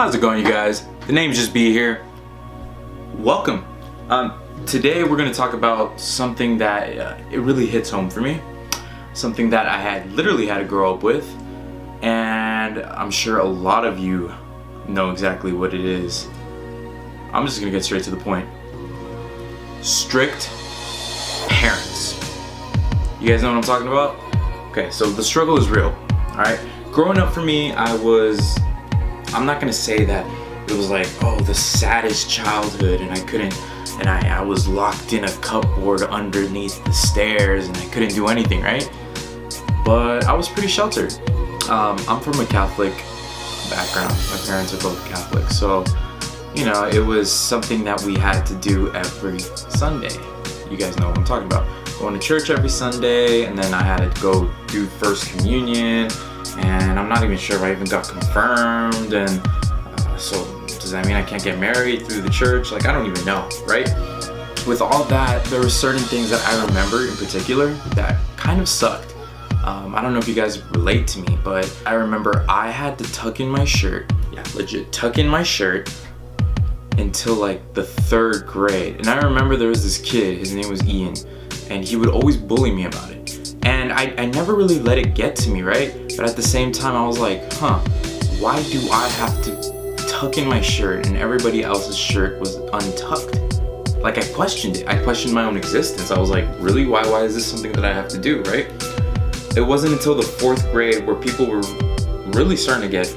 How's it going, you guys? TheNamesJustB here. Welcome. Today we're going to talk about something that it really hits home for me. Something that I had literally had to grow up with, and I'm sure a lot of you know exactly what it is. I'm just going to get straight to the point. Strict parents. You guys know what I'm talking about? Okay, so the struggle is real. Alright? Growing up for me, I'm not gonna say that it was like, oh, the saddest childhood and I was locked in a cupboard underneath the stairs and I couldn't do anything, right? But I was pretty sheltered. I'm from a Catholic background. My parents are both Catholic, so you know, it was something that we had to do every Sunday. You guys know what I'm talking about. Going to church every Sunday, and then I had to go do First Communion, and I'm not even sure if I even got confirmed, and so does that mean I can't get married through the church? Like, I don't even know, right? With all that, there were certain things that I remember in particular that kind of sucked. I don't know if you guys relate to me, but I remember I had to tuck in my shirt, legit tuck in my shirt, until like the 3rd grade. And I remember there was this kid, his name was Ian, and he would always bully me about it. And I never really let it get to me, right? But at the same time, I was like, why do I have to tuck in my shirt and everybody else's shirt was untucked? Like, I questioned it. I questioned my own existence. I was like, really? Why is this something that I have to do, right? It wasn't until the 4th grade where people were really starting to get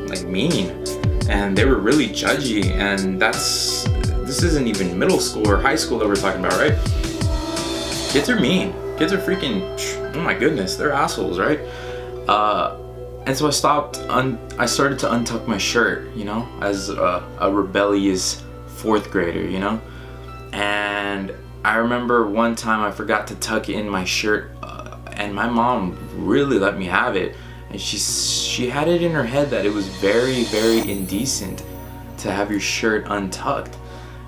like mean. And they were really judgy, and this isn't even middle school or high school that we're talking about, right? Kids are mean. Kids are freaking, oh my goodness, they're assholes, right? And so I started to untuck my shirt, you know, as a rebellious 4th grader, you know? And I remember one time I forgot to tuck in my shirt, and my mom really let me have it. And she had it in her head that it was very, very indecent to have your shirt untucked.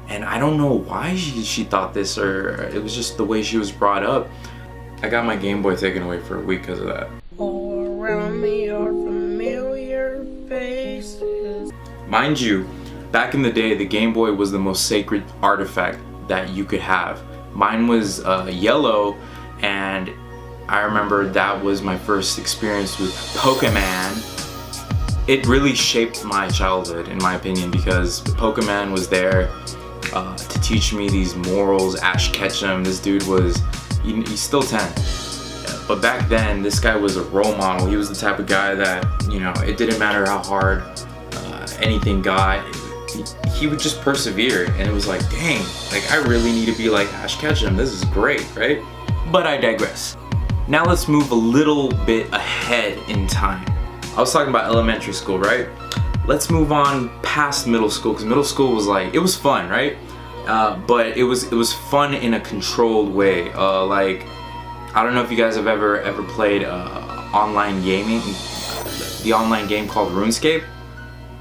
And I don't know why she thought this, or it was just the way she was brought up. I got my Game Boy taken away for a week because of that. All around me are familiar faces. Mind you, back in the day, the Game Boy was the most sacred artifact that you could have. Mine was yellow, and I remember that was my first experience with Pokemon. It really shaped my childhood, in my opinion, because Pokemon was there to teach me these morals. Ash Ketchum, this dude he's still 10. But back then, this guy was a role model. He was the type of guy that, you know, it didn't matter how hard anything got, he would just persevere. And it was like, dang, like I really need to be like Ash Ketchum. This is great, right? But I digress. Now let's move a little bit ahead in time. I was talking about elementary school, right? Let's move on past middle school, because middle school was like, it was fun, right? But it was fun in a controlled way. Like, I don't know if you guys have ever played online gaming, the online game called RuneScape.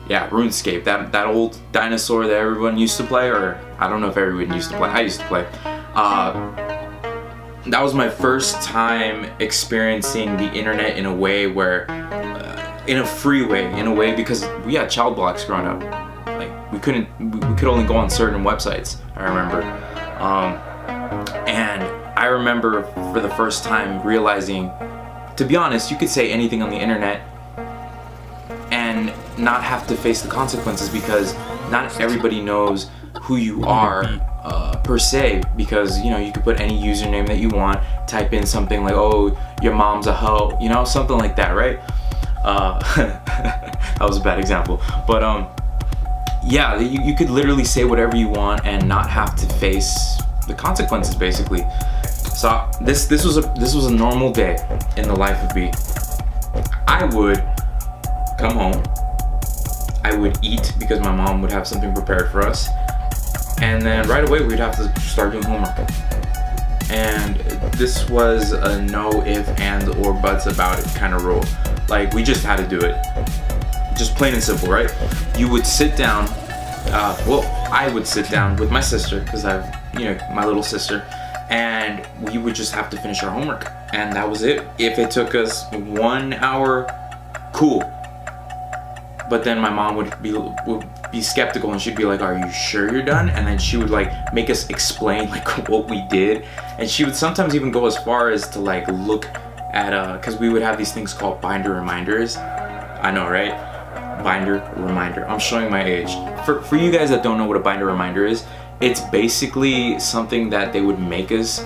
Yeah, RuneScape, that old dinosaur that everyone used to play, or I don't know if everyone used to play. I used to play. That was my first time experiencing the internet in a way where, in a free way, because we had child blocks growing up. Like, we could only go on certain websites, I remember. And I remember for the first time realizing, to be honest, you could say anything on the internet and not have to face the consequences, because not everybody knows who you are. Per se, because you know, you could put any username that you want, type in something like, oh, your mom's a hoe, you know, something like that, right? That was a bad example, but yeah, you could literally say whatever you want and not have to face the consequences, basically. So this was a normal day in the life of B. I would come home, I would eat because my mom would have something prepared for us. And then right away we'd have to start doing homework. And this was a no if, ands, or buts about it kind of rule. Like, we just had to do it. Just plain and simple, right? You would sit down, I would sit down with my sister, because I have, you know, my little sister, and we would just have to finish our homework. And that was it. If it took us 1 hour, cool. but then my mom would be skeptical, and she'd be like, "Are you sure you're done?" And then she would like make us explain like what we did, and she would sometimes even go as far as to like look at because we would have these things called binder reminders. I know, right? Binder reminder. I'm showing my age. For you guys that don't know what a binder reminder is, it's basically something that they would make us.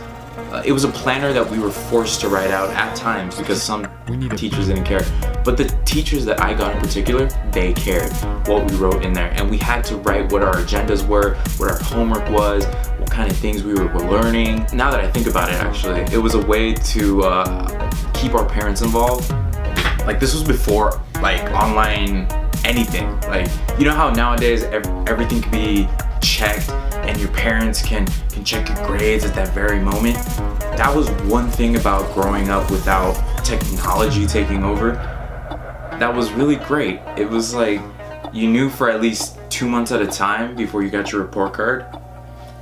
It was a planner that we were forced to write out at times because some teachers didn't care. But the teachers that I got in particular, they cared what we wrote in there. And we had to write what our agendas were, what our homework was, what kind of things we were learning. Now that I think about it, actually, it was a way to keep our parents involved. Like, this was before like online anything. Like, you know how nowadays everything can be checked and your parents can check your grades at that very moment. That was one thing about growing up without technology taking over. That was really great. It was like you knew for at least 2 months at a time before you got your report card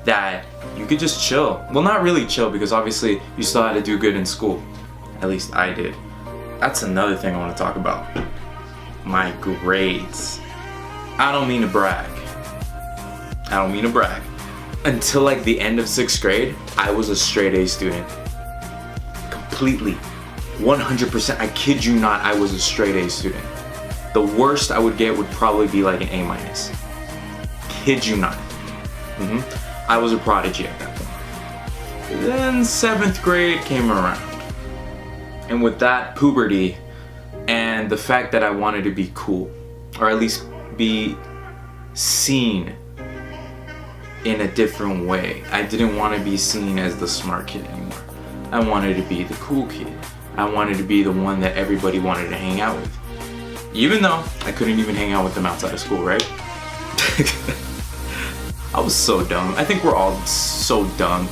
that you could just chill. Well, not really chill, because obviously you still had to do good in school. At least I did. That's another thing I want to talk about. My grades. I don't mean to brag. Until like the end of 6th grade, I was a straight A student. Completely. 100%. I kid you not, I was a straight A student. The worst I would get would probably be like an A-. Kid you not. I was a prodigy at that point. Then 7th grade came around. And with that, puberty and the fact that I wanted to be cool, or at least be seen in a different way. I didn't want to be seen as the smart kid anymore. I wanted to be the cool kid. I wanted to be the one that everybody wanted to hang out with. Even though I couldn't even hang out with them outside of school, right? I was so dumb. I think we're all so dumb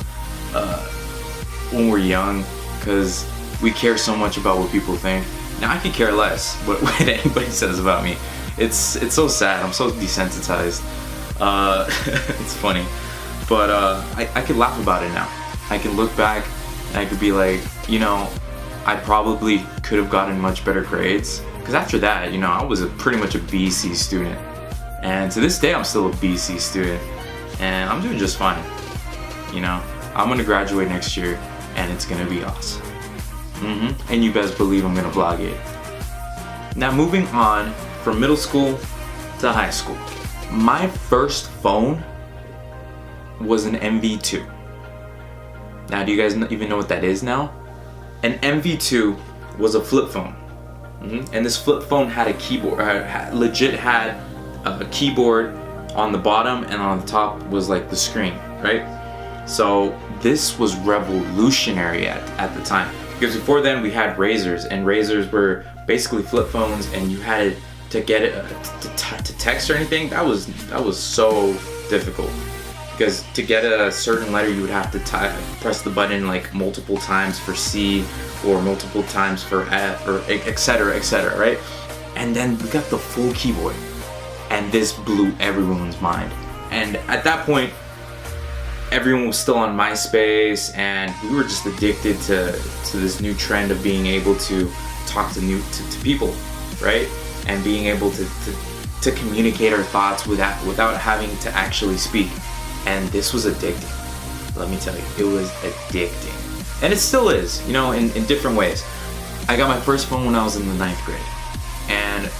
when we're young, because we care so much about what people think. Now I could care less what anybody says about me. It's so sad. I'm so desensitized. It's funny, but I could laugh about it now. I can look back and I could be like, you know, I probably could have gotten much better grades, because after that, you know, I was pretty much a BC student, and to this day I'm still a BC student, and I'm doing just fine. You know, I'm gonna graduate next year and it's gonna be awesome. And you best believe I'm gonna vlog it. Now, moving on from middle school to high school. My first phone was an MV2. Now, do you guys even know what that is now? An MV2 was a flip phone. And this flip phone had a keyboard, legit had a keyboard on the bottom, and on the top was like the screen, right? So this was revolutionary at the time. Because before then we had razors, and razors were basically flip phones, and you had to get it to text or anything. That was so difficult, because to get a certain letter you would have to press the button like multiple times for C, or multiple times for F, or etc., right? And then we got the full keyboard, and this blew everyone's mind. And at that point, everyone was still on MySpace, and we were just addicted to this new trend of being able to talk to people, right? And being able to communicate our thoughts without having to actually speak. And this was addicting. Let me tell you, it was addicting. And it still is, you know, in different ways. I got my first phone when I was in the 9th grade. And,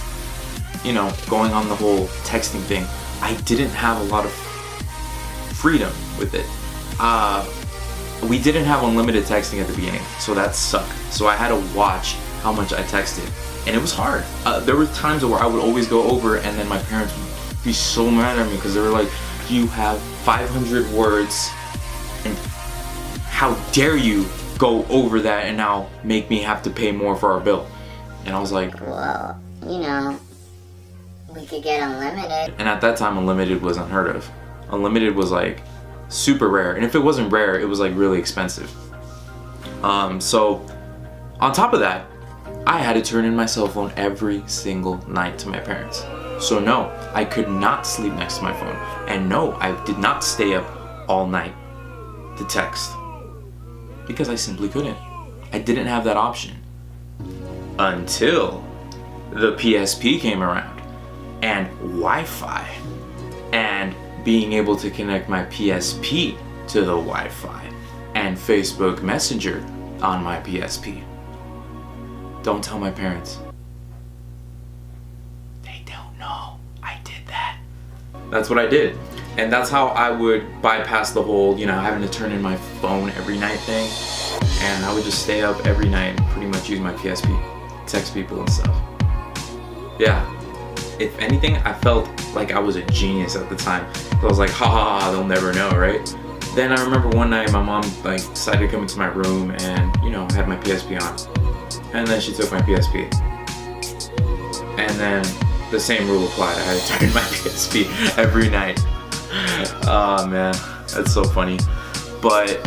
you know, going on the whole texting thing, I didn't have a lot of freedom with it. We didn't have unlimited texting at the beginning, so that sucked. So I had to watch how much I texted, and it was hard. There were times where I would always go over, and then my parents would be so mad at me because they were like, "You have 500 words, and how dare you go over that and now make me have to pay more for our bill?" And I was like, "Well, you know, we could get unlimited." And at that time, unlimited was unheard of. Unlimited was like super rare, and if it wasn't rare, it was like really expensive. So on top of that, I had to turn in my cell phone every single night to my parents. So no, I could not sleep next to my phone, and no, I did not stay up all night to text, because I simply couldn't. I didn't have that option until the PSP came around. and Wi-Fi, and being able to connect my PSP to the Wi-Fi and Facebook Messenger on my PSP. Don't tell my parents. They don't know I did that. That's what I did. And that's how I would bypass the whole, having to turn in my phone every night thing. And I would just stay up every night and pretty much use my PSP, text people and stuff. Yeah. If anything, I felt like I was a genius at the time. I was like, ha ha ha, they'll never know, right? Then I remember one night my mom decided to come into my room and, I had my PSP on. And then she took my PSP. And then the same rule applied. I had to turn in my PSP every night. Oh man, that's so funny. But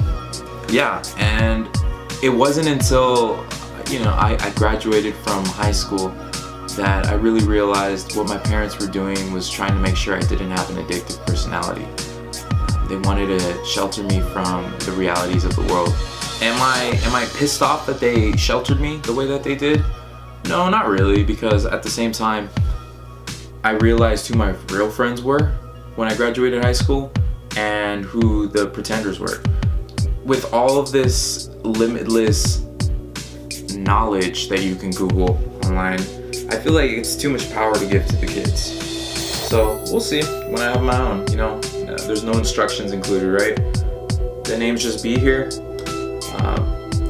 yeah, and it wasn't until, I graduated from high school that I really realized what my parents were doing was trying to make sure I didn't have an addictive personality. They wanted to shelter me from the realities of the world. Am I pissed off that they sheltered me the way that they did? No, not really, because at the same time, I realized who my real friends were when I graduated high school and who the pretenders were. With all of this limitless knowledge that you can Google online, I feel like it's too much power to give to the kids. So we'll see when I have my own, there's no instructions included, right? The names just be here.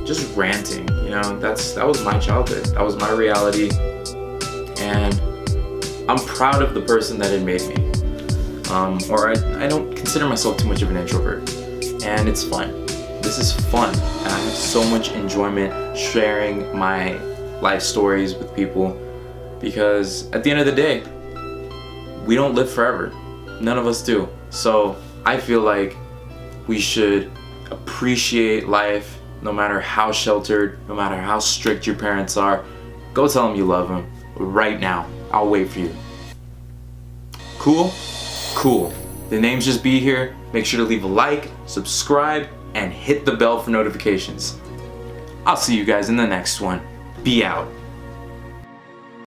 Just ranting, that was my childhood. That was my reality. And I'm proud of the person that it made me. Or I don't consider myself too much of an introvert. And it's fun. This is fun. And I have so much enjoyment sharing my life stories with people. Because at the end of the day, we don't live forever. None of us do. So I feel like we should appreciate life no matter how sheltered, no matter how strict your parents are. Go tell them you love them right now. I'll wait for you. Cool? Cool. The names just be here. Make sure to leave a like, subscribe, and hit the bell for notifications. I'll see you guys in the next one. Be out.